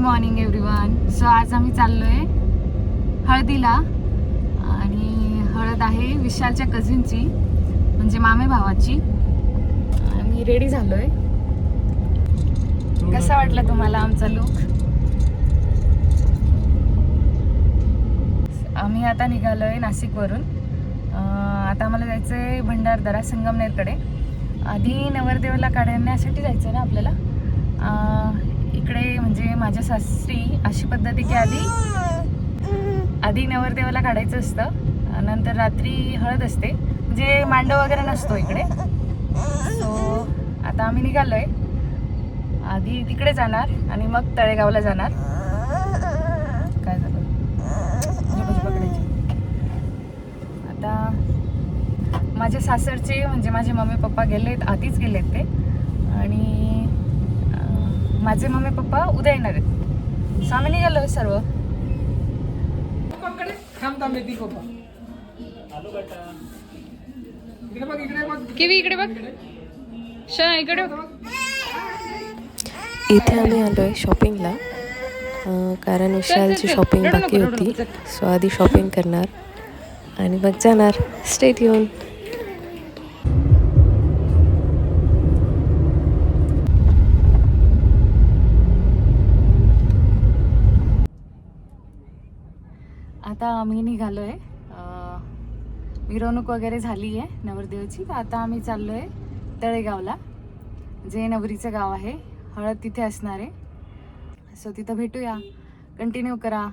Morning everyone. So आज आम्ही चाललोय हळदीला आणि हळद आहे विशालच्या कझिनची म्हणजे मामे भावाची. आम्ही रेडी झालोय. कसा वाटला तुम्हाला आमचा लुक? आम्ही आता निघालोय नाशिकवरून. आता आम्हाला जायचंय भंडारदरा संगमनेरकडे. आधी नवरदेवाला काढण्यासाठी जायचं ना आपल्याला. इकडे म्हणजे माझ्या सासरी अशी पद्धत आहे की आधी नवरदेवाला काढायचं असतं, नंतर रात्री हळद असते, म्हणजे मांडव वगैरे नसतो इकडे. सो आता आम्ही निघालोय. आधी तिकडे जाणार आणि मग तळेगावला जाणार. काय झालं पकडायची. आता माझ्या सासरचे म्हणजे माझे मम्मी पप्पा गेलेत, आधीच गेलेत ते, आणि माझे मम्मी पप्पा उद्या येणार आहेत. सो आम्ही निघालोय सर्व. किवी इकडे बघ, इकडे इथे आम्ही आलोय शॉपिंगला, कारण विशालची शॉपिंग बाकी होती. सो आधी शॉपिंग करणार आणि मग जाणार. Stay tune. आता आम्ही निघालोय. मिरवणूक वगैरे झाली आहे नवरदेवाची. तर आता आम्ही चाललोय तळेगावला, जे नवरीचं गाव आहे. हळद तिथे असणार आहे. सो तिथं भेटूया. कंटिन्यू करा.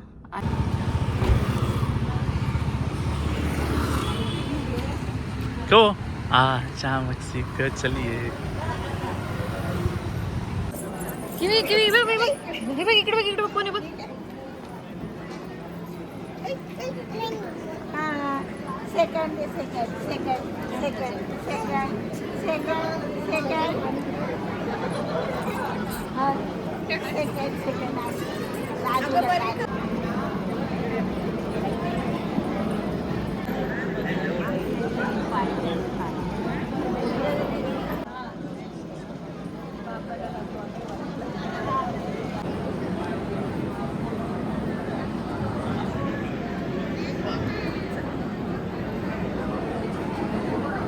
तो चामचिक चलिए. किवी किवी बघ बघ बघ इकडे बघ, इकडे बघ, कोणी बघ. सेकंड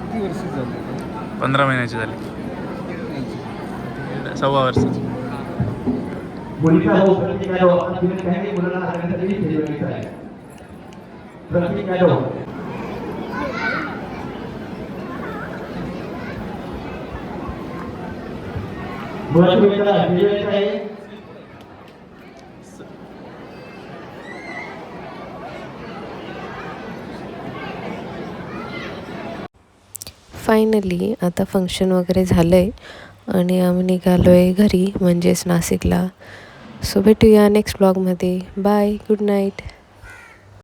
किती वर्ष झाली? 15 महिन्याची झाली. 6 वर्षाची. मुलीचा भाऊ प्रतीक यादव तिने त्यांनी मुलांना सांगण्यासाठी ठेवलेला आहे. प्रतीक यादव मुलाचा आहे. फायनली आता फंक्शन वगैरे झालं आहे आणि आम्ही निघालो आहे घरी, म्हणजेच नाशिकला. सो भेटूया नेक्स्ट ब्लॉगमध्ये. Bye, good night.